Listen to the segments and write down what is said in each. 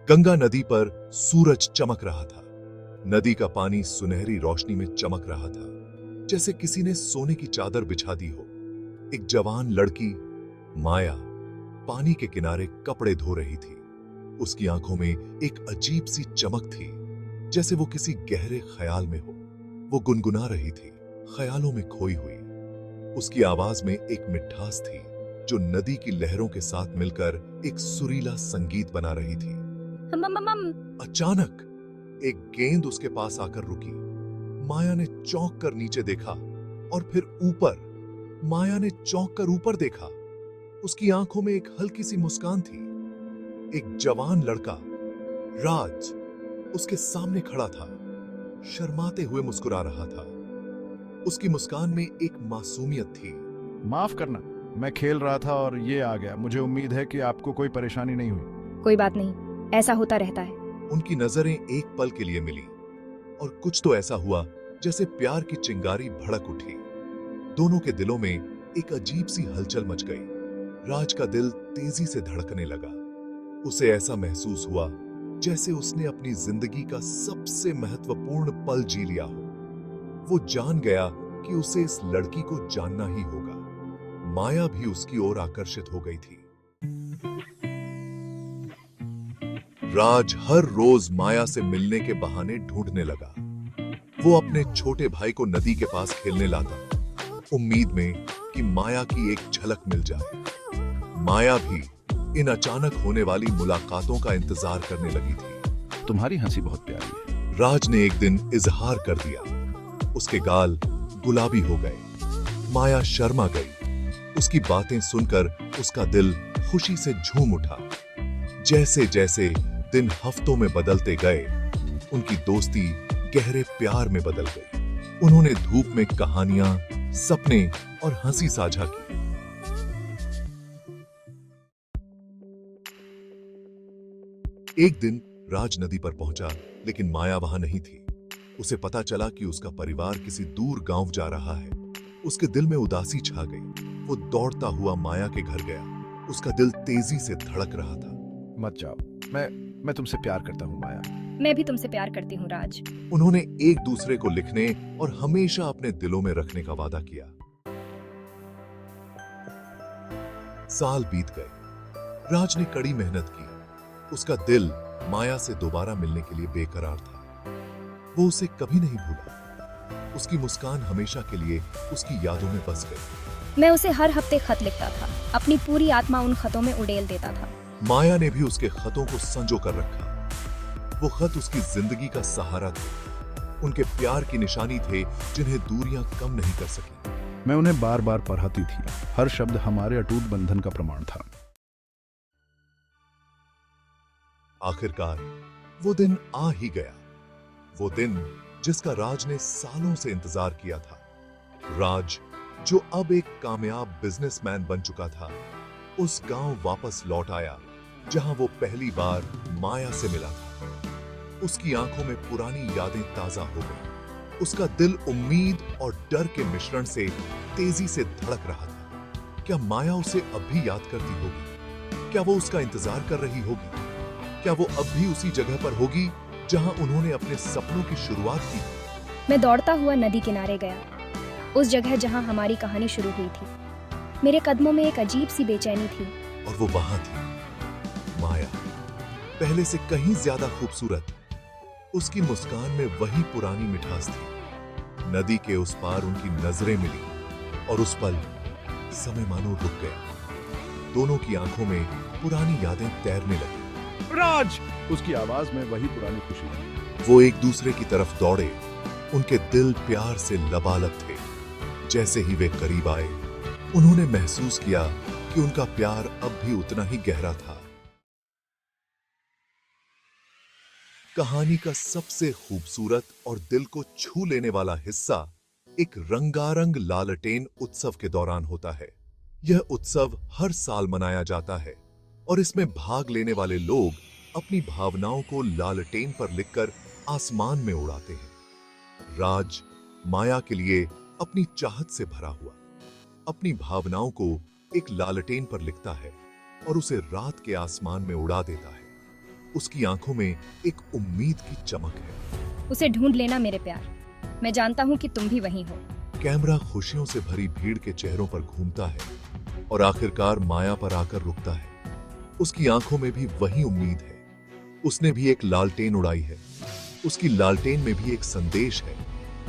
गंगा नदी पर सूरज चमक रहा था। नदी का पानी सुनहरी रोशनी में चमक रहा था, जैसे किसी ने सोने की चादर बिछा दी हो। एक जवान लड़की माया पानी के किनारे कपड़े धो रही थी। उसकी आंखों में एक अजीब सी चमक थी, जैसे वो किसी गहरे ख्याल में हो। वो गुनगुना रही थी, ख्यालों में खोई हुई। उसकी आवाज में एक मिठास थी जो नदी की लहरों के साथ मिलकर एक सुरीला संगीत बना रही थी। अचानक एक गेंद उसके पास आकर रुकी। माया ने चौंक कर नीचे देखा और फिर ऊपर। माया ने चौंक कर ऊपर देखा। उसकी आंखों में एक हल्की सी मुस्कान थी। एक जवान लड़का राज उसके सामने खड़ा था, शर्माते हुए मुस्कुरा रहा था। उसकी मुस्कान में एक मासूमियत थी। माफ करना, मैं खेल रहा था और ये आ गया। मुझे उम्मीद है कि आपको कोई परेशानी नहीं हुई। कोई बात नहीं, ऐसा होता रहता है। उनकी नजरें एक पल के लिए मिली और कुछ तो ऐसा हुआ जैसे प्यार की चिंगारी भड़क उठी। दोनों के दिलों में एक अजीब सी हलचल मच गई। राज का दिल तेजी से धड़कने लगा। उसे ऐसा महसूस हुआ जैसे उसने अपनी जिंदगी का सबसे महत्वपूर्ण पल जी लिया हो। वो जान गया कि उसे इस लड़की को जानना ही होगा। माया भी उसकी ओर आकर्षित हो गई थी। राज हर रोज माया से मिलने के बहाने ढूंढने लगा। वो अपने छोटे भाई को नदी के पास खेलने लाता, उम्मीद में कि माया की एक झलक मिल जाए। माया भी इन अचानक होने वाली मुलाकातों का इंतजार करने लगी थी। तुम्हारी हंसी बहुत प्यारी है। राज ने एक दिन इजहार कर दिया। उसके गाल गुलाबी हो गए। माया शर्मा गई। उसकी बातें सुनकर उसका दिल खुशी से झूम उठा। जैसे जैसे दिन हफ्तों में बदलते गए, उनकी दोस्ती गहरे प्यार में बदल गई। उन्होंने धूप में कहानियां, सपने और हंसी साझा की। एक दिन राज नदी पर पहुंचा, लेकिन माया वहां नहीं थी। उसे पता चला कि उसका परिवार किसी दूर गांव जा रहा है। उसके दिल में उदासी छा गई। वो दौड़ता हुआ माया के घर गया। उसका दिल तेजी से धड़क रहा था। मत जाओ, मैं तुमसे प्यार करता हूँ माया। मैं भी तुमसे प्यार करती हूँ राज। उन्होंने एक दूसरे को लिखने और हमेशा अपने दिलों में रखने का वादा किया। साल बीत गए। राज ने कड़ी मेहनत की। उसका दिल माया से दोबारा मिलने के लिए बेकरार था। वो उसे कभी नहीं भूला। उसकी मुस्कान हमेशा के लिए उसकी यादों में बस गई। मैं उसे हर हफ्ते खत लिखता था। अपनी पूरी आत्मा उन खतों में उड़ेल देता था। माया ने भी उसके खतों को संजो कर रखा। वो खत उसकी जिंदगी का सहारा थे। उनके प्यार की निशानी थे जिन्हें दूरियां कम नहीं कर सकी। मैं उन्हें बार बार पढ़ाती थी। हर शब्द हमारे अटूट बंधन का प्रमाण था। आखिरकार वो दिन आ ही गया। वो दिन जिसका राज ने सालों से इंतजार किया था। राज, जो अब एक कामयाब बिजनेसमैन बन चुका था, उस गांव वापस लौट आया जहां वो पहली बार माया से मिला था। उसकी आंखों में पुरानी यादें ताजा हो गई। उसका दिल उम्मीद और डर के मिश्रण से तेजी से धड़क रहा था। क्या माया उसे अब भी याद करती होगी? क्या वो उसका इंतजार कर रही होगी? क्या वो अब भी उसी जगह पर होगी जहां उन्होंने अपने सपनों की शुरुआत की? मैं दौड़ता हुआ नदी किनारे गया, उस जगह जहां हमारी कहानी शुरू हुई थी। मेरे कदमों में एक अजीब सी बेचैनी थी। और वो वहां थी, माया, पहले से कहीं ज्यादा खूबसूरत। उसकी मुस्कान में वही पुरानी मिठास थी। नदी के उस पार उनकी नजरें मिली और उस पल समय मानो रुक गया। दोनों की आंखों में पुरानी यादें तैरने लगी। राज! उसकी आवाज में वही पुरानी खुशी थी। वो एक दूसरे की तरफ दौड़े। उनके दिल प्यार से लबालब थे। जैसे ही वे करीब आए, उन्होंने महसूस किया कि उनका प्यार अब भी उतना ही गहरा था। कहानी का सबसे खूबसूरत और दिल को छू लेने वाला हिस्सा एक रंगारंग लालटेन उत्सव के दौरान होता है। यह उत्सव हर साल मनाया जाता है और इसमें भाग लेने वाले लोग अपनी भावनाओं को लालटेन पर लिखकर आसमान में उड़ाते हैं। राज माया के लिए अपनी चाहत से भरा हुआ अपनी भावनाओं को एक लालटेन पर लिखता है और उसे रात के आसमान में उड़ा देता है। उसकी आंखों में एक उम्मीद की चमक है। उसे ढूंढ लेना मेरे प्यार, मैं जानता हूँ कि तुम भी वहीं हो। कैमरा खुशियों से भरी भीड़ के चेहरों पर घूमता है और आखिरकार माया पर आकर रुकता है। उसकी आंखों में भी वही उम्मीद है। उसने भी एक लालटेन उड़ाई है। उसकी लालटेन में भी एक संदेश है।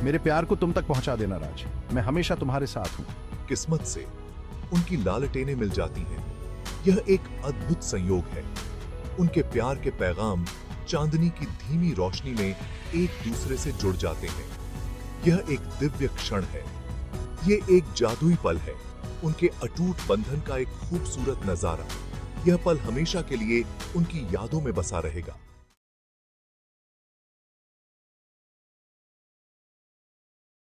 मेरे प्यार को तुम तक पहुंचा देना राज, मैं हमेशा तुम्हारे साथ हूं। किस्मत से उनकी लालटेनें मिल जाती हैं। यह एक अद्भुत संयोग है। उनके प्यार के पैगाम चांदनी की धीमी रोशनी में एक दूसरे से जुड़ जाते हैं। यह एक दिव्य क्षण है। ये एक जादुई पल है। उनके अटूट बंधन का एक खूबसूरत नजारा। यह पल हमेशा के लिए उनकी यादों में बसा रहेगा।